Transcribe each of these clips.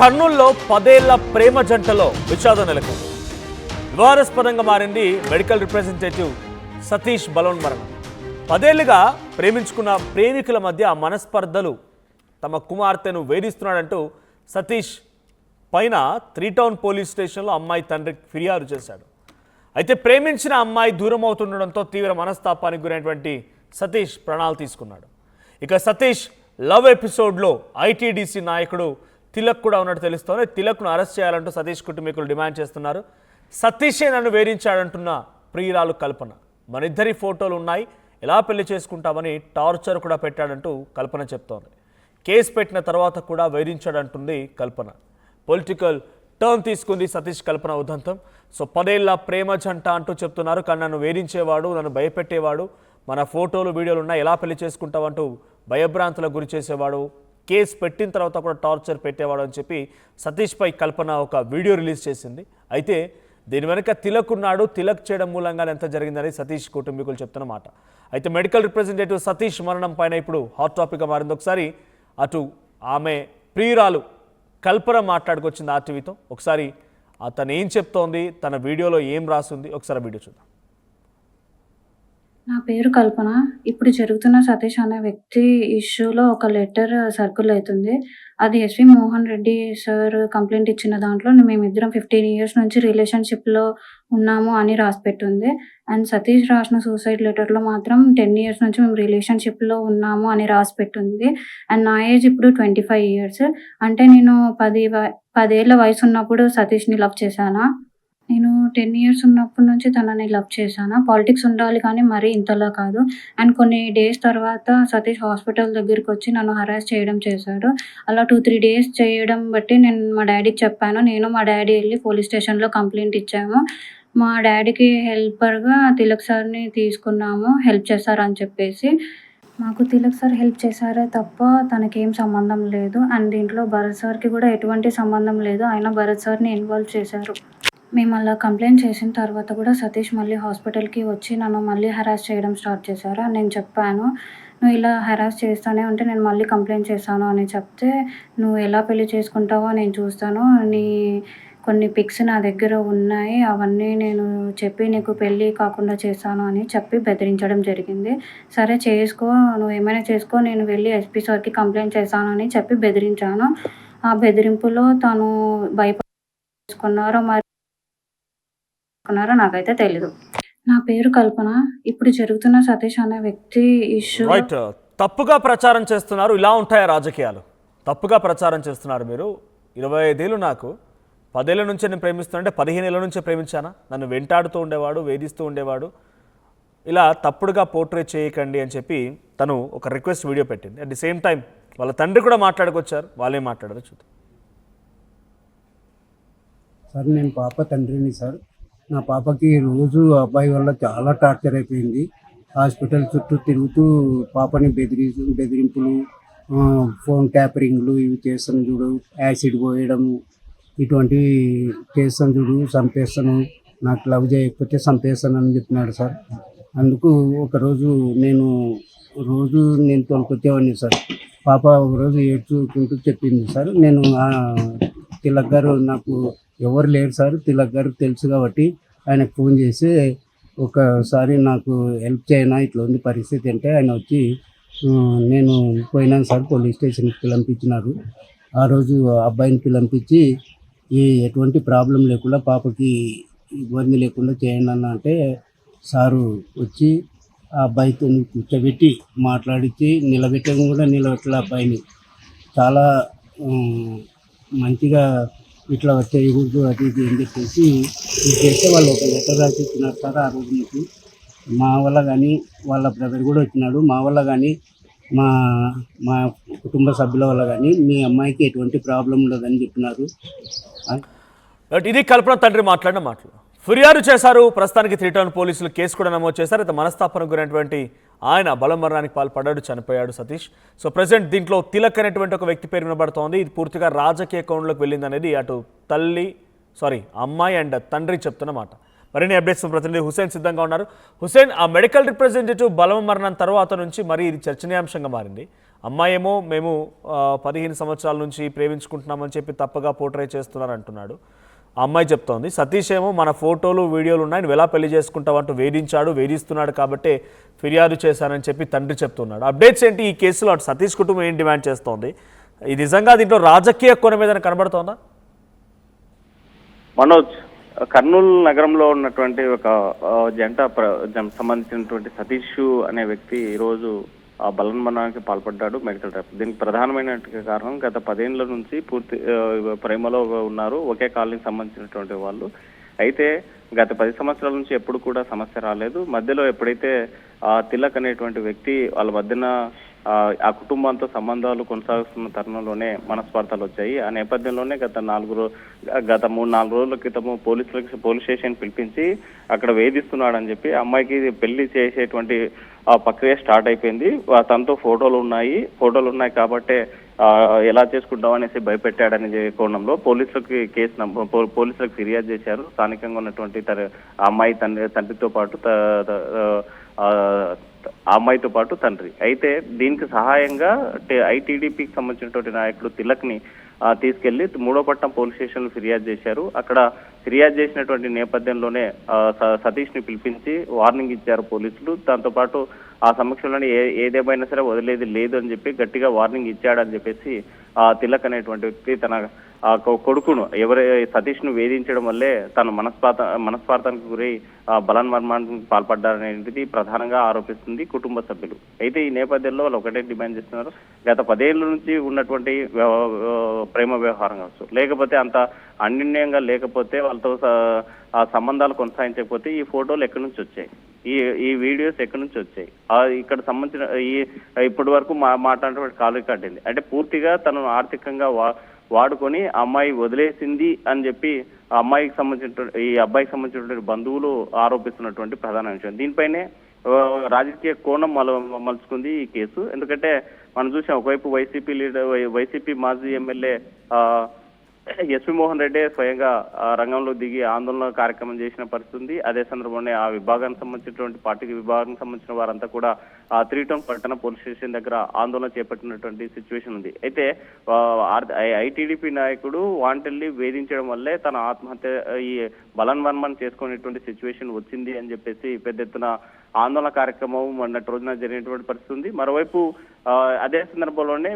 కర్నూలులో 10 ఏళ్ల ప్రేమ జంటలో విషాదం నెలకొంది. వివాదాస్పదంగా మారింది మెడికల్ రిప్రజెంటేటివ్ సతీష్ బలవన్ మరణం. 10 ఏళ్లుగా ప్రేమించుకున్న ప్రేమికుల మధ్య మనస్పర్ధలు తమ కుమార్తెను వేధిస్తున్నాడంటూ సతీష్ పైన 3 టౌన్ పోలీస్ స్టేషన్లో అమ్మాయి తండ్రి ఫిర్యాదు చేశాడు. అయితే ప్రేమించిన అమ్మాయి దూరం అవుతుండడంతో తీవ్ర మనస్తాపానికి గురైనటువంటి సతీష్ ప్రాణాలు తీసుకున్నాడు. ఇక సతీష్ లవ్ ఎపిసోడ్లో ఐటీడీసీ నాయకుడు తిలక్ కూడా ఉన్నట్టు తెలుస్తోంది. తిలక్ను అరెస్ట్ చేయాలంటూ సతీష్ కుటుంబీకులు డిమాండ్ చేస్తున్నారు. సతీషే నన్ను వేధించాడంటున్న ప్రియురాలు కల్పన. మనిద్దరి ఫోటోలు ఉన్నాయి, ఎలా పెళ్లి చేసుకుంటామని టార్చర్ కూడా పెట్టాడంటూ కల్పన చెప్తోంది. కేసు పెట్టిన తర్వాత కూడా వేధించాడంటుంది కల్పన. పొలిటికల్ టర్న్ తీసుకుంది సతీష్ కల్పన ఉదంతం. సో 10 ఏళ్ల ప్రేమ జంట అంటూ చెప్తున్నారు, కానీ నన్ను వేధించేవాడు, నన్ను భయపెట్టేవాడు, మన ఫోటోలు వీడియోలు ఉన్నాయి, ఎలా పెళ్లి చేసుకుంటావంటూ భయభ్రాంతులకు గురి చేసేవాడు, కేసు పెట్టిన తర్వాత కూడా టార్చర్ పెట్టేవాడు అని చెప్పి సతీష్పై కల్పన ఒక వీడియో రిలీజ్ చేసింది. అయితే దీని వెనుక తిలక్ ఉన్నాడు, తిలక్ చేయడం మూలంగా ఎంత జరిగిందని సతీష్ కుటుంబీకులు చెప్తున్న మాట. అయితే మెడికల్ రిప్రజెంటేటివ్ సతీష్ మరణం పైన ఇప్పుడు హాట్ టాపిక్గా మారింది. ఒకసారి అటు ఆమె ప్రియురాలు కల్పన మాట్లాడుకొచ్చింది ఆర్టీవీతో. ఒకసారి తను ఏం చెప్తోంది, తన వీడియోలో ఏం రాసింది, ఒకసారి వీడియో చూద్దాం. నా పేరు కల్పన. ఇప్పుడు జరుగుతున్న సతీష్ అనే వ్యక్తి ఇష్యూలో ఒక లెటర్ సర్క్యుల్ అవుతుంది. అది SV Mohan Reddy sir complaint ఇచ్చిన దాంట్లో మేమిద్దరం 15 ఇయర్స్ నుంచి రిలేషన్షిప్లో ఉన్నాము అని రాసిపెట్టుంది. అండ్ సతీష్ రాసిన సూసైడ్ లెటర్లో మాత్రం 10 ఇయర్స్ నుంచి మేము రిలేషన్షిప్లో ఉన్నాము అని రాసిపెట్టుంది. అండ్ నా ఏజ్ ఇప్పుడు 25 ఇయర్స్. అంటే నేను 10 ఏళ్ల వయసు ఉన్నప్పుడు సతీష్ని లవ్ చేశాను. నేను 10 ఇయర్స్ ఉన్నప్పటి నుంచి తనని లవ్ చేశాను. పాలిటిక్స్ ఉండాలి కానీ మరీ ఇంతలా కాదు. అండ్ కొన్ని డేస్ తర్వాత సతీష్ హాస్పిటల్ దగ్గరికి వచ్చి నన్ను హరాస్ చేయడం చేశాడు. అలా 2-3 డేస్ చేయడం బట్టి నేను మా డాడీకి చెప్పాను. నేను మా డాడీ వెళ్ళి పోలీస్ స్టేషన్లో కంప్లైంట్ ఇచ్చాము. మా డాడీకి హెల్పర్గా తిలక్ సార్ని తీసుకున్నాము, హెల్ప్ చేశారని చెప్పేసి. మాకు తిలక్ సార్ హెల్ప్ చేశారే తప్ప తనకేం సంబంధం లేదు. అండ్ దీంట్లో భరత్ సార్కి కూడా ఎటువంటి సంబంధం లేదు. అయినా భరత్ సార్ని ఇన్వాల్వ్ చేశారు. మేము అలా కంప్లైంట్ చేసిన తర్వాత కూడా సతీష్ మళ్ళీ హాస్పిటల్కి వచ్చి నన్ను మళ్ళీ హరాస్ చేయడం స్టార్ట్ చేశారు. నేను చెప్పాను, నువ్వు ఇలా హరాస్ చేస్తూనే ఉంటే నేను మళ్ళీ కంప్లైంట్ చేశాను అని చెప్తే, నువ్వు ఎలా పెళ్లి చేసుకుంటావో నేను చూస్తాను, నీ కొన్ని పిక్స్ నా దగ్గర ఉన్నాయి, అవన్నీ నేను చెప్పి నీకు పెళ్ళి కాకుండా చేశాను అని చెప్పి బెదిరించడం జరిగింది. సరే చేసుకో, నువ్వు ఏమైనా చేసుకో, నేను వెళ్ళి ఎస్పీ సార్కి కంప్లైంట్ చేశాను అని చెప్పి బెదిరించాను. ఆ బెదిరింపులో తను భయపడుకున్నారో మరి నాకైతే తెలీదు. నా పేరు కల్పన. ఇప్పుడు జరుగుతున్న సతీష్ అనే వ్యక్తి ఇష్యూ రైట్. తప్పుగా ప్రచారం చేస్తున్నారు. ఇలా ఉంటాయా రాజకీయాలు? తప్పుగా ప్రచారం చేస్తున్నారు మీరు. 25 ఏళ్ళు, నాకు 10 ఏళ్ళ నుంచే నేను ప్రేమిస్తానంటే 15 ఏళ్ళ నుంచే ప్రేమించానా? నన్ను వెంటాడుతూ ఉండేవాడు, వేధిస్తూ ఉండేవాడు, ఇలా తప్పుడుగా పోర్ట్రే చేయకండి అని చెప్పి తను ఒక రిక్వెస్ట్ వీడియో పెట్టింది. అట్ ది సేమ్ టైం వాళ్ళ తండ్రి కూడా మాట్లాడుకొచ్చారు. వాళ్ళేం మాట్లాడారో చూద్దాం. సార్, నేను పాప తండ్రిని సార్. నా పాపకి రోజు అబ్బాయి వల్ల చాలా టార్చర్ అయిపోయింది. హాస్పిటల్ చుట్టూ తిరుగుతూ పాపని బెదిరింపులు, ఫోన్ ట్యాపరింగ్లు ఇవి చేస్తాను చూడు, యాసిడ్ పోయడము, ఇటువంటివి చేస్తాను చూడు, చంపేస్తాను, నాకు లవ్ చేయకపోతే చంపేస్తాను అని చెప్పినాడు సార్. అందుకు ఒకరోజు నేను తోలుకొచ్చేవాడిని సార్. పాప ఒకరోజు ఏడ్చుకుంటూ చెప్పింది సార్, నేను తిలక్ గారు, నాకు ఎవరు లేరు సార్, తిలక్ గారు తెలుసు కాబట్టి ఆయనకు ఫోన్ చేసి ఒకసారి నాకు హెల్ప్ చేయనా, ఇట్లా ఉంది పరిస్థితి అంటే ఆయన వచ్చి నేను పోయినాను సార్. పోలీస్ స్టేషన్కి పిలిపించినారు. ఆ రోజు అబ్బాయిని పిలిపించి ఎటువంటి ప్రాబ్లం లేకుండా పాపకి ఇబ్బంది లేకుండా చేయండి అన్న అంటే సారు వచ్చి ఆ అబ్బాయితో కూర్చోబెట్టి మాట్లాడించి నిలబెట్టడం కూడా నిలబెట్టాలి. అబ్బాయిని చాలా మంచిగా ఇట్లా చేయకూడదు అది ఇది అని చెప్పేసి ఇది చేస్తే వాళ్ళు ఒక లెటర్ రాసి ఇచ్చినారు సార్. ఆ రోజు మీకు మా వల్ల కానీ వాళ్ళ బ్రదర్ కూడా వచ్చినాడు, మా వల్ల కానీ మా కుటుంబ సభ్యుల వల్ల కానీ మీ అమ్మాయికి ఎటువంటి ప్రాబ్లం ఉండదని చెప్పినారు. ఇది కల్పన తండ్రి మాట్లాడిన మాటలు. ఫిర్యాదు చేశారు. ప్రస్తుతానికి 3 టౌన్ పోలీసులు కేసు కూడా నమోదు చేశారు. అయితే మనస్తాపనకు గురైనటువంటి ఆయన బలమరణానికి పాల్పడ్డాడు, చనిపోయాడు సతీష్. సో ప్రజెంట్ దీంట్లో తిలక్ అనేటువంటి ఒక వ్యక్తి పేరు వినబడుతోంది. ఇది పూర్తిగా రాజకీయ కోణంలోకి వెళ్ళింది అనేది అటు అమ్మాయి అండ్ తండ్రి చెప్తున్న మాట. మరిన్ని అప్డేట్స్ ప్రతినిధి హుసేన్ సిద్ధంగా ఉన్నారు. హుసేన్, ఆ మెడికల్ రిప్రజెంటేటివ్ బలమరణం తర్వాత నుంచి మరి ఇది చర్చనీయాంశంగా మారింది. అమ్మాయి ఏమో మేము 15 సంవత్సరాల నుంచి ప్రేమించుకుంటున్నామని చెప్పి తప్పగా పోర్ట్రే చేస్తున్నారు అంటున్నాడు. ఆ అమ్మాయి చెప్తోంది. సతీష్ ఏమో మన ఫోటోలు వీడియోలు ఉన్నాయి, నువ్వు ఎలా పెళ్లి చేసుకుంటావంటూ వేధిస్తున్నాడు కాబట్టే ఫిర్యాదు చేశానని చెప్పి తండ్రి చెప్తున్నాడు. అప్డేట్స్ ఏంటి ఈ కేసులో? అటు సతీష్ కుటుంబం ఏం డిమాండ్ చేస్తోంది? ఇది నిజంగా దీంట్లో రాజకీయ కోణం మీద కనబడుతోందా? మనోజ్, కర్నూలు నగరంలో ఉన్నటువంటి ఒక జంట సంబంధించినటువంటి సతీష్ అనే వ్యక్తి ఈరోజు బలవన్మరణానికి పాల్పడ్డాడు మెడికల్ ర్యాప్. దీనికి ప్రధానమైన కారణం గత 10 ఏళ్ల నుంచి పూర్తి ప్రేమలో ఉన్నారు ఒకే కాలనీకి సంబంధించినటువంటి వాళ్ళు. అయితే గత 10 సంవత్సరాల నుంచి ఎప్పుడు కూడా సమస్య రాలేదు. మధ్యలో ఎప్పుడైతే తిలక్ అనేటువంటి వ్యక్తి వాళ్ళ మధ్యన ఆ కుటుంబంతో సంబంధాలు కొనసాగుతున్న తరుణంలోనే మనస్పార్థాలు వచ్చాయి. ఆ నేపథ్యంలోనే గత 3-4 రోజుల క్రితము పోలీస్ స్టేషన్ పిలిపించి అక్కడ వేధిస్తున్నాడని చెప్పి అమ్మాయికి పెళ్లి చేసేటువంటి ప్రక్రియ స్టార్ట్ అయిపోయింది. తనతో ఫోటోలు ఉన్నాయి కాబట్టే ఎలా చేసుకుంటాం అనేసి భయపెట్టాడనే కోణంలో పోలీసులకు ఫిర్యాదు చేశారు. స్థానికంగా ఉన్నటువంటి అమ్మాయి తండ్రితో పాటు ఆ అమ్మాయితో పాటు తండ్రి. అయితే దీనికి సహాయంగా ఐటీడీపీకి సంబంధించినటువంటి నాయకుడు తిలక్ని తీసుకెళ్లి 3వ పట్టణం పోలీస్ స్టేషన్ లో ఫిర్యాదు చేశారు. అక్కడ ఫిర్యాదు చేసినటువంటి నేపథ్యంలోనే సతీష్ ని పిలిపించి వార్నింగ్ ఇచ్చారు పోలీసులు. దాంతో పాటు ఆ సమక్షంలోనే ఏదేమైనా సరే వదిలేది లేదు అని చెప్పి గట్టిగా వార్నింగ్ ఇచ్చాడని చెప్పేసి తిలక్ అనేటువంటి వ్యక్తి తన కొడుకును సతీష్ ను వేధించడం వల్లే తను మనస్పార్థానికి గురై బలవన్మరణానికి పాల్పడ్డారనేది ప్రధానంగా ఆరోపిస్తుంది కుటుంబ సభ్యులు. అయితే ఈ నేపథ్యంలో వాళ్ళు ఒకటే డిమాండ్ చేస్తున్నారు. గత 10 ఏళ్ల నుంచి ఉన్నటువంటి ప్రేమ వ్యవహారం కావచ్చు, లేకపోతే అంత అన్యోన్యంగా లేకపోతే వాళ్ళతో సంబంధాలు కొనసాగించకపోతే ఈ ఫోటోలు ఎక్కడి నుంచి వచ్చాయి, ఈ వీడియోస్ ఎక్కడి నుంచి వచ్చాయి, ఇక్కడ సంబంధించిన ఇప్పటి వరకు మాట్లాడినటువంటి కాల్ రికార్డ్ ఏంది అంటే పూర్తిగా తనను ఆర్థికంగా వాడుకొని అమ్మాయి వదిలేసింది అని చెప్పి అబ్బాయికి సంబంధించినటువంటి బంధువులు ఆరోపిస్తున్నటువంటి ప్రధాన విషయం. దీనిపైనే రాజకీయ కోణం మలుచుకుంది ఈ కేసు. ఎందుకంటే మనం చూసాం, ఒకవైపు వైసీపీ మాజీ ఎమ్మెల్యే ఎస్వి మోహన్ రెడ్డి స్వయంగా రంగంలో దిగి ఆందోళన కార్యక్రమం చేసిన పరిస్థితి ఉంది. అదే సందర్భంలో ఆ విభాగానికి సంబంధించినటువంటి పార్టీకి విభాగానికి సంబంధించిన వారంతా కూడా 3 టౌన్ పట్టణ పోలీస్ స్టేషన్ దగ్గర ఆందోళన చేపట్టినటువంటి సిచ్యువేషన్ ఉంది. అయితే ఐటీడీపీ నాయకుడు వాంటెల్లి వేధించడం వల్లే తన ఆత్మహత్య ఈ బలవన్మరణం చేసుకునేటువంటి సిచ్యువేషన్ వచ్చింది అని చెప్పేసి పెద్ద ఎత్తున ఆందోళన కార్యక్రమం మొన్నటి రోజున జరిగినటువంటి పరిస్థితి ఉంది. మరోవైపు అదే సందర్భంలోనే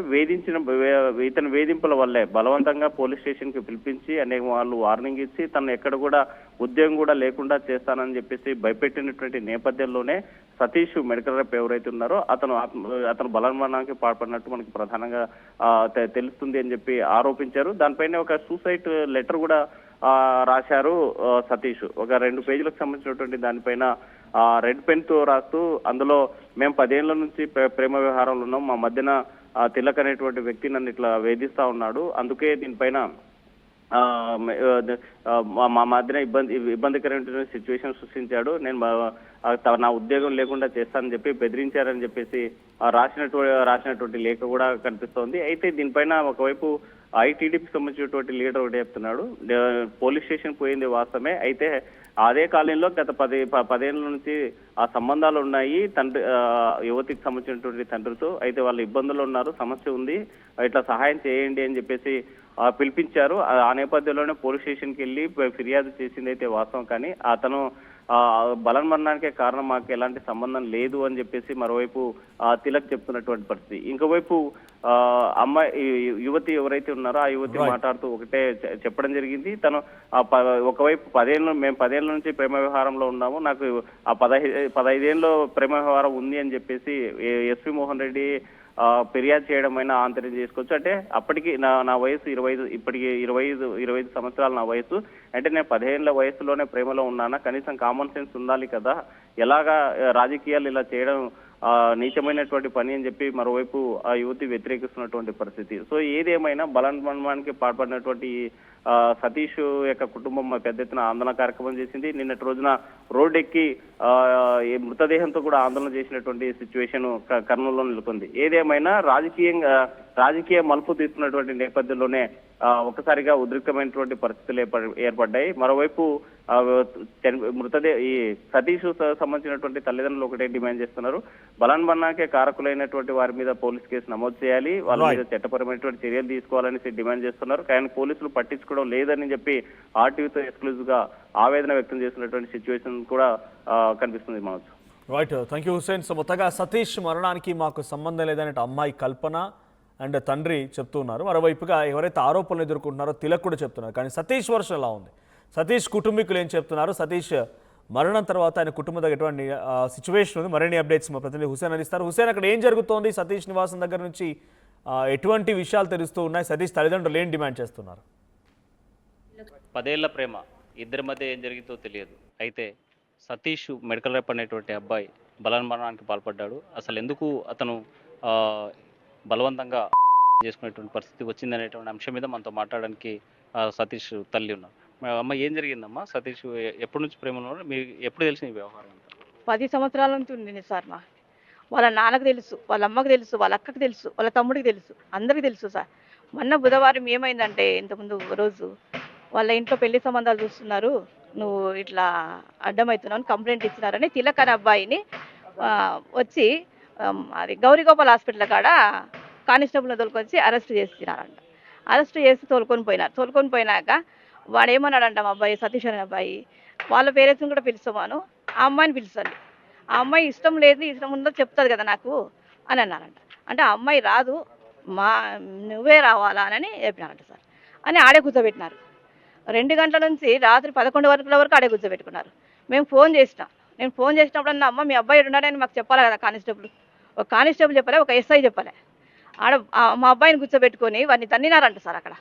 ఇతని వేధింపుల వల్లే బలవంతంగా పోలీస్ స్టేషన్ కి పిలిపించి అనేక వాళ్ళు వార్నింగ్ ఇచ్చి తను ఎక్కడ కూడా ఉద్యోగం కూడా లేకుండా చేస్తానని చెప్పేసి భయపెట్టినటువంటి నేపథ్యంలోనే సతీష్ మెడికల్ ర్యాప్ ఎవరైతే ఉన్నారో అతను బలవన్మరణానికి పాల్పడినట్టు మనకి ప్రధానంగా తెలుస్తుంది అని చెప్పి ఆరోపించారు. దానిపైన ఒక సూసైడ్ లెటర్ కూడా రాశారు సతీష్. ఒక 2 పేజీలకు సంబంధించినటువంటి దానిపైన రెడ్ పెన్ తో రాస్తూ అందులో మేము 10 ఏళ్ల నుంచి ప్రేమ వ్యవహారంలో ఉన్నాం, మా మధ్యన తిలక్ అనేటువంటి వ్యక్తి నన్ను ఇట్లా వేధిస్తా ఉన్నాడు, అందుకే దీనిపైన మా మధ్యన ఇబ్బందికరమైన సిచ్యువేషన్ సృష్టించాడు, నేను నా ఉద్యోగం లేకుండా చేస్తానని చెప్పి బెదిరించారని చెప్పేసి రాసినటువంటి లేఖ కూడా కనిపిస్తోంది. అయితే దీనిపైన ఒకవైపు ఐటీడీపీకి సంబంధించినటువంటి లీడర్ ఒకటి చెప్తున్నాడు, పోలీస్ స్టేషన్ పోయింది వాస్తవమే, అయితే అదే కాలంలో గత 10 ఏళ్ల నుంచి ఆ సంబంధాలు ఉన్నాయి యువతికి సంబంధించినటువంటి తండ్రితో. అయితే వాళ్ళు ఇబ్బందులు ఉన్నారు, సమస్య ఉంది, ఇట్లా సహాయం చేయండి అని చెప్పేసి పిలిపించారు. ఆ నేపథ్యంలోనే పోలీస్ స్టేషన్కి వెళ్ళి ఫిర్యాదు చేసింది అయితే వాస్తవం. కానీ అతను బలవన్మరణానికే కారణం, మాకు ఎలాంటి సంబంధం లేదు అని చెప్పేసి మరోవైపు తిలక్ చెప్తున్నటువంటి పరిస్థితి. ఇంకోవైపు యువతి ఎవరైతే ఉన్నారో ఆ యువతి మాట్లాడుతూ ఒకటే చెప్పడం జరిగింది, తను ఒకవైపు 10 ఏళ్ల నుంచి ప్రేమ వ్యవహారంలో ఉన్నాము, నాకు ఆ 15 ఏళ్ళలో ప్రేమ వ్యవహారం ఉంది అని చెప్పేసి ఎస్వి మోహన్ రెడ్డి ఫిర్యాదు చేయడం అయినా ఆంతర్యం చేసుకోవచ్చు. అంటే అప్పటికి నా వయసు 25, ఇప్పటికి 25 సంవత్సరాలు నా వయసు, అంటే నేను 15 ఏళ్ల వయసులోనే ప్రేమలో ఉన్నానా, కనీసం కామన్ సెన్స్ ఉండాలి కదా, ఎలాగా రాజకీయాలు ఇలా చేయడం నీచమైనటువంటి పని అని చెప్పి మరోవైపు ఆ యువతి వ్యతిరేకిస్తున్నటువంటి పరిస్థితి. సో ఏదేమైనా బలవన్మరణానికి పాల్పడినటువంటి సతీష్ యొక్క కుటుంబం పెద్ద ఎత్తున ఆందోళన కార్యక్రమం చేసింది. నిన్నటి రోజున రోడ్డెక్కి ఈ మృతదేహంతో కూడా ఆందోళన చేసినటువంటి సిచ్యువేషన్ కర్నూలులో నెలకొంది. ఏదేమైనా రాజకీయ మలుపు తీసుకున్నటువంటి నేపథ్యంలోనే ఒకసారిగా ఉద్రిక్తమైనటువంటి పరిస్థితులు ఏర్పడ్డాయి. మరోవైపు ఈ సతీష్ సంబంధించినటువంటి తల్లిదండ్రులు ఒకటే డిమాండ్ చేస్తున్నారు, బలన్మరణానికి కారకులైనటువంటి వారి మీద పోలీస్ కేసు నమోదు చేయాలి, వాళ్ళ మీద చట్టపరమైనటువంటి చర్యలు తీసుకోవాలని డిమాండ్ చేస్తున్నారు. కానీ పోలీసులు పట్టించుకోవడం లేదని చెప్పి ఆర్టీవీతో ఎక్స్క్లూజివ్ గా ఆవేదన వ్యక్తం చేసినటువంటి సిచ్యువేషన్ కూడా కనిపిస్తుంది. Manoj. Right, thank you Hussain. So మొత్తగా సతీష్ మరణానికి మాకు సంబంధం లేదనే అమ్మాయి కల్పన అండ్ తండ్రి చెప్తున్నారు. మరోవైపుగా ఎవరైతే ఆరోపణలు ఎదుర్కొంటున్నారో తిలక్ కూడా చెప్తున్నారు. కానీ సతీష్ వర్షన్ ఎలా ఉంది, సతీష్ కుటుంబీకులు ఏం చెప్తున్నారు, సతీష్ మరణం తర్వాత ఆయన కుటుంబం దగ్గర ఎటువంటి సిచ్యువేషన్ ఉంది, మరిన్ని అప్డేట్స్ మా ప్రతినిధి హుసేన్ అందిస్తారు. హుసేన్, అక్కడ ఏం జరుగుతోంది, సతీష్ నివాసం దగ్గర నుంచి ఎటువంటి విషయాలు తెలుస్తూ ఉన్నాయి, సతీష్ తల్లిదండ్రులు ఏం డిమాండ్ చేస్తున్నారు? 10 ఏళ్ల ప్రేమ, ఇద్దరి మధ్య ఏం జరిగిందో తెలియదు. అయితే సతీష్ మెడికల్ రేప్ అనేటువంటి అబ్బాయి బలన్మరణానికి పాల్పడ్డాడు. అసలు ఎందుకు అతను బలవంతంగా చేసుకునేటువంటి పరిస్థితి వచ్చిందనేటువంటి అంశం మీద మనతో మాట్లాడడానికి సతీష్ తల్లి ఉన్నారు. అమ్మ, ఏం జరిగిందమ్మా? సతీష్ ఎప్పటి నుంచి ప్రేమలో ఉన్నారు? మీకు ఎప్పుడు తెలిసిన ఈ వ్యవహారం అంతా? 10 సంవత్సరాల నుంచి ఉండింది సార్. వాళ్ళ నాన్నకు తెలుసు, వాళ్ళ అమ్మకు తెలుసు, వాళ్ళ అక్కకు తెలుసు, వాళ్ళ తమ్ముడికి తెలుసు, అందరికీ తెలుసు సార్. మొన్న బుధవారం ఏమైందంటే, ఇంతకుముందు రోజు వాళ్ళ ఇంట్లో పెళ్లి సంబంధాలు చూస్తున్నారు, నువ్వు ఇట్లా అడ్డమవుతున్నావు అని కంప్లైంట్ ఇచ్చినారని తిలక్ అనే అబ్బాయిని వచ్చి అది గౌరీగోపాల్ హాస్పిటల్ కాడ కానిస్టేబుల్ని తోలుకొచ్చి అరెస్ట్ చేసినారంట. అరెస్ట్ చేసి తోలుకొని పోయినాక వాడు ఏమన్నాడంట, మా అబ్బాయి సతీష్ అనే అబ్బాయి, వాళ్ళ పేరెంట్స్ని కూడా పిలుస్తామాను, ఆ అమ్మాయిని పిలుస్తుంది, ఆ అమ్మాయి ఇష్టం లేదు, ఇష్టం ఉందో చెప్తుంది కదా నాకు అని అన్నారంట. అంటే ఆ అమ్మాయి రాదు, నువ్వే రావాలా అని చెప్పినారంట సార్. అని ఆడే కూర్చోబెట్టినారు. 2 గంటల నుంచి రాత్రి 11 వరకు ఆడే కూర్చోబెట్టుకున్నారు. మేము ఫోన్ చేసినాం. నేను ఫోన్ చేసినప్పుడు అన్న, అమ్మ మీ అబ్బాయి ఉన్నాడని మాకు చెప్పాలి కదా కానిస్టేబుల్. ఒక కానిస్టేబుల్ చెప్పలే, ఒక ఎస్ఐ చెప్పలే. ఆడ మా అబ్బాయిని కూర్చోబెట్టుకొని వాడిని తన్నినారంట సార్ అక్కడ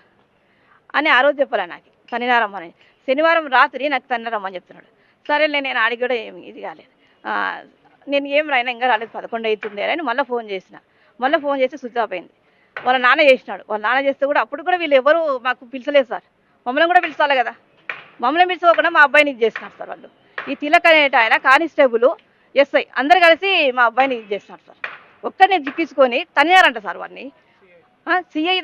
అని ఆ రోజు చెప్పలే నాకు, తన్నినారమ్మని. శనివారం రాత్రి నాకు తన్నారమ్మని చెప్తున్నాడు. సరేలే, నేను ఆడికి కూడా ఏమి ఇది కాలేదు, నేను ఏం రాయినా ఇంకా రాలేదు, 11 అవుతుంది అని మళ్ళీ ఫోన్ చేసిన. మళ్ళీ ఫోన్ చేసి స్విచ్ ఆఫ్ అయింది. వాళ్ళ నాన్న చేసినాడు. వాళ్ళ నాన్న చేస్తే కూడా అప్పుడు కూడా వీళ్ళు ఎవరు మాకు పిలిచలేదు సార్. మమ్మల్ని కూడా పిలిచాలి కదా, మమ్మల్ని పిలుచుకోకుండా మా అబ్బాయిని ఇది చేస్తున్నారు సార్ వాళ్ళు. ఈ తిలక్ అనేట ఆయన కానిస్టేబుల్, ఎస్ఐ అందరు కలిసి మా అబ్బాయిని ఇది చేస్తున్నారు సార్. ఒక్కరిని జిక్కించుకొని తన్నారంట సార్ వాడిని. సిఐ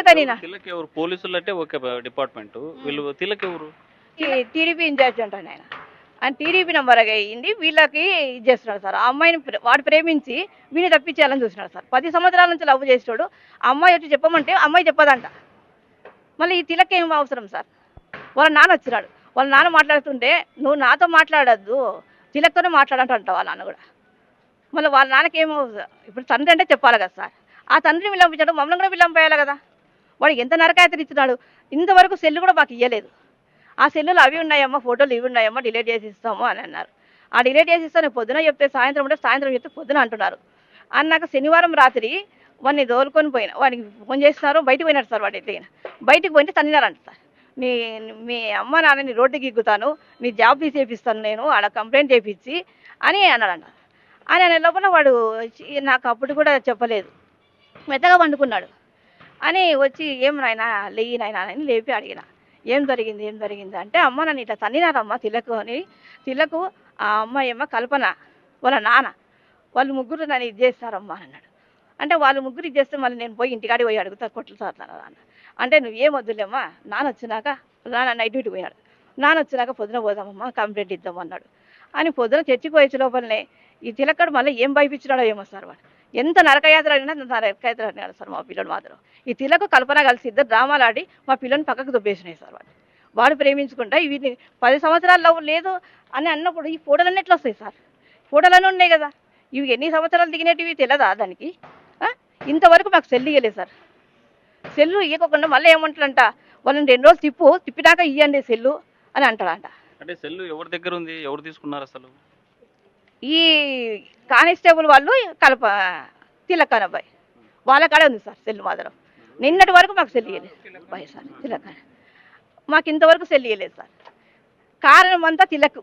తనినా. తిలక్ ఎవరు? పోలీసులు అంటే ఒక డిపార్ట్మెంట్, వీళ్ళు తిలక్ ఎవరు? టీడీపీ ఇన్ఛార్జ్ అంటాడు ఆయన. ఆయన టీడీపీ నెంబర్ అయ్యింది, వీళ్ళకి ఇది చేస్తున్నాడు సార్. ఆ అమ్మాయిని వాడు ప్రేమించి వీడిని తప్పించేయాలని చూస్తున్నాడు సార్. 10 సంవత్సరాల నుంచి లవ్ చేసినాడు. ఆ అమ్మాయి వచ్చి చెప్పమంటే అమ్మాయి చెప్పదంట. మళ్ళీ ఈ తిలక్ ఏం అవసరం సార్? వాళ్ళ నాన్న వచ్చినాడు. వాళ్ళ నాన్న మాట్లాడుతుంటే, నువ్వు నాతో మాట్లాడద్దు, తిలక్తోనే మాట్లాడంట వాళ్ళ నాన్న కూడా. మళ్ళీ వాళ్ళ నాన్నకి ఏమో ఇప్పుడు తండ్రి అంటే చెప్పాలి కదా సార్. ఆ తండ్రిని విలంపించాడు, మమ్మల్ని కూడా విలంపేయాలి కదా. వాడికి ఎంత నరకాయతలు ఇచ్చినాడు. ఇంతవరకు సెల్లు కూడా మాకు ఇవ్వలేదు. ఆ సెల్లులు అవి ఉన్నాయమ్మా, ఫోటోలు ఇవి ఉన్నాయమ్మా, డిలీట్ చేసి ఇస్తాము అని అన్నారు. ఆ డిలీట్ చేసి ఇస్తాను పొద్దున చెప్తే సాయంత్రం ఉంటే, సాయంత్రం చెప్తే పొద్దున అంటున్నారు. అన్నాక శనివారం రాత్రి వాడిని దోలుకొని పోయినా, వాడికి ఫోన్ చేస్తున్నారు, బయటకు పోయినాడు సార్. వాడు ఎట్లయినా బయటకు పోయింటే తన్నినారంట సార్. మీ అమ్మ నాన్నని రోడ్డుకి ఎక్కుతాను, నీ జాబ్ తీసేపిస్తాను నేను, ఆడ కంప్లైంట్ చేయించి అని అన్నాడంట. అని అనే లోపల వాడు నాకు అప్పుడు కూడా చెప్పలేదు, మెత్తగా పండుకున్నాడు. అని వచ్చి ఏం నాయనా లేయి నాయనా అని లేపి అడిగిన, ఏం జరిగింది అంటే, అమ్మ నన్ను ఇట్లా తన్నినారమ్మ తిలకు అని. తిలకు ఆ అమ్మాయి అమ్మ కల్పన వాళ్ళ నాన్న, వాళ్ళు ముగ్గురు నన్ను ఇది చేస్తారమ్మా అన్నాడు. అంటే వాళ్ళు ముగ్గురు ఇది చేస్తే మళ్ళీ నేను పోయి ఇంటికాడికి పోయి అడుగుతా, కొట్లుతాను అన్న. అంటే నువ్వేం వద్దులేమ్మా, నాన్న వచ్చినాక, నాన్న నైట్ డ్యూటీ పోయినాడు, నాన్న వచ్చినాక పొద్దున పోదామమ్మా, కంప్లైంట్ ఇద్దామన్నాడు. అని పొద్దున చర్చికి పోయే లోపలనే ఈ తిలక్కడు మళ్ళీ ఏం భయపించినాడో ఏమో సార్. వాడు ఎంత నరకయాత్ర అయినా నరకయాత్ర అన్నాడు సార్ మా పిల్లడు మాత్రం. ఈ తిలకు కల్పన కలిసి ఇద్దరు డ్రామాలు ఆడి మా పిల్లని పక్కకు దొబ్బేసినాయి సార్. వాడు ప్రేమించుకుంటా వీటిని 10 సంవత్సరాల్లో లేదు అని అన్నప్పుడు ఈ ఫోటోలన్నీ ఎట్లా వస్తాయి సార్? ఫోటోలన్నీ ఉన్నాయి కదా, ఇవి ఎన్ని సంవత్సరాలు దిగినవి తెలియదా దానికి? ఇంతవరకు మాకు సెల్లు ఇవ్వలేదు సార్. సెల్లు ఇవ్వకుండా మళ్ళీ ఏమంటాడంట, వాళ్ళని 2 రోజులు తిప్పినాక ఇవ్వండి సెల్లు అని అంటాడంట. అంటే సెల్లు ఎవరి దగ్గర ఉంది, ఎవరు తీసుకున్నారు అసలు? ఈ కానిస్టేబుల్ వాళ్ళు తిలక్ అనే అబ్బాయి వాళ్ళ కాడే ఉంది సార్ సెల్లు మాత్రం. నిన్నటి వరకు మాకు సెల్లు ఇవ్వలేదు అబ్బాయి సార్. తిలక్ మాకు ఇంతవరకు సెల్లు ఇవ్వలేదు సార్. కారణం అంతా తిలక్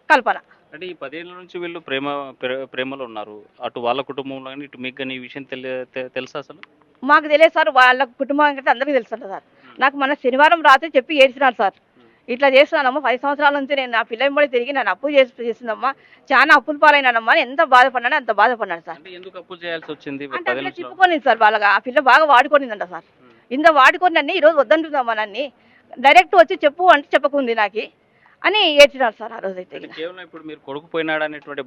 కల్పన. అంటే ఈ 10 ఏళ్ళ నుంచి వీళ్ళు ప్రేమలో ఉన్నారు, అటు వాళ్ళ కుటుంబంలో కానీ ఇటు మీకు కానీ ఈ విషయం తెలుసా అసలు? మాకు తెలియదు సార్. వాళ్ళ కుటుంబం అంటే అందరికీ తెలుసు సార్. నాకు మన శనివారం రాత్రి చెప్పి ఏడ్చినాడు సార్. ఇట్లా చేస్తున్నానమ్మా, 10 సంవత్సరాల నుంచి నేను నా పిల్ల వెంబడి తిరిగి నన్ను అప్పు చేసిందమ్మా, చాలా అప్పుల పాలైనానమ్మా అని ఎంత బాధపడ్డానో అంత బాధపడ్డాడు సార్. అంటే ఎందుకు అప్పులు చేయాల్సి వచ్చింది? అంటే అట్లా తిప్పుకోనింది సార్, వాళ్ళగా ఆ పిల్ల బాగా వాడుకోనిందంట సార్. ఇంత వాడుకొని నన్ను ఈరోజు వద్దంటుందమ్మా, నన్ను డైరెక్ట్ వచ్చి చెప్పు అంటే చెప్పకుంది నాకు అని ఏడ్చినాడు సార్ ఆ రోజు. అయితే కేవలం ఇప్పుడు మీరు కొడుకు పోయినాడు అనేటువంటి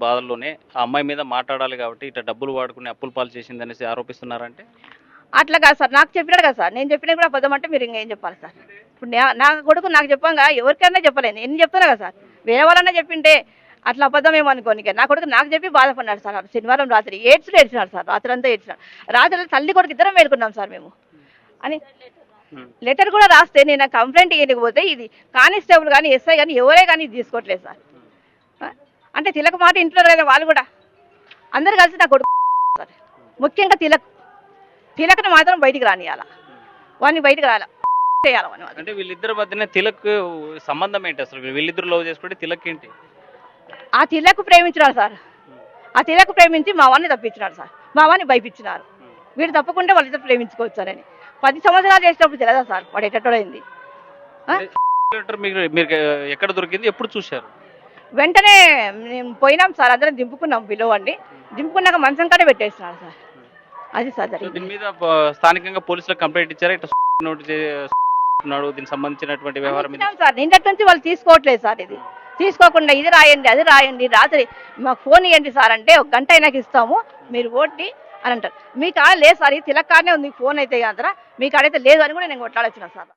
బాధల్లోనే ఆ అమ్మాయి మీద మాట్లాడాలి కాబట్టి ఇట్లా డబ్బులు వాడుకుని అప్పులు పాలు చేసింది అనేసి ఆరోపిస్తున్నారంటే అట్లా కాదు సార్, నాకు చెప్పినాడు కదా సార్, నేను చెప్పినా కూడా అబద్ధం అంటే మీరు ఇంకేం చెప్పాలి సార్? ఇప్పుడు నా కొడుకు నాకు చెప్పంగా ఎవరికైనా చెప్పలేను, ఎన్ని చెప్తున్నా కదా సార్, వేరే వాళ్ళన్నా చెప్పింటే అట్లా అబద్ధం ఏమో అనుకోని. నా కొడుకు నాకు చెప్పి బాధపడినాడు సార్. శనివారం రాత్రి ఏడ్చినాడు సార్, రాత్రి అంతా ఏడ్చినాడు. రాత్రి తల్లి కొడుకు ఇద్దరం మేలుకున్నాం సార్ మేము అని. లెటర్ కూడా రాస్తే నేను కంప్లైంట్ ఇవ్వకపోతే ఇది కానిస్టేబుల్ కానీ ఎస్ఐ కానీ ఎవరే కానీ ఇది తీసుకోవట్లేదు సార్. అంటే తిలక మాట ఇంట్లో కదా వాళ్ళు కూడా అందరు కలిసి నా కొడుకు సార్, ముఖ్యంగా తిలకని మాత్రం బయటికి రానియాల, వాడిని బయటకు రాయాలి చేయాలి. అంటే వీళ్ళిద్దరి మధ్యనే తిలక్ సంబంధం ఏంటి అసలు? వీళ్ళిద్దరు లవ్ చేసుకుంటే తిలక్ ఏంటి? ఆ తిలకు ప్రేమించినాడు సార్, ఆ తిలకు ప్రేమించి మా వాడిని తప్పించినాడు సార్, మా వాడిని భయపించినారు. వీడు తప్పకుండా వాళ్ళిద్దరు ప్రేమించుకోవచ్చారని 10 సంవత్సరాలు చేసినప్పుడు తెలియదా సార్ వాడు ఎట్టడైంది. మీరు ఎక్కడ దొరికింది, ఎప్పుడు చూశారు? వెంటనే మేము పోయినాం సార్, అందరం దింపుకున్నాం పిల్లవాడిని. దింపుకున్నాక మంచం కాడే పెట్టేసినాడు సార్. అది సార్ దీని మీద స్థానికంగా పోలీసులకు కంప్లైంట్ ఇచ్చారా? ఇట్లా దీనికి సంబంధించినటువంటి వ్యవహారం సార్ నిన్నటి నుంచి వాళ్ళు తీసుకోవట్లేదు సార్. ఇది తీసుకోకుండా ఇది రాయండి అది రాయండి, రాత్రి మాకు ఫోన్ ఇవ్వండి సార్ అంటే 1 గంట అయినాక ఇస్తాము మీరు ఓట్టి అని అంటారు. మీ కాడ లేదు సార్, ఈ తిలక్ కాడనే ఉంది ఫోన్ అయితే అంటారా, మీ కాడైతే లేదు అని కూడా నేను కొట్లాడొచ్చిన సార్.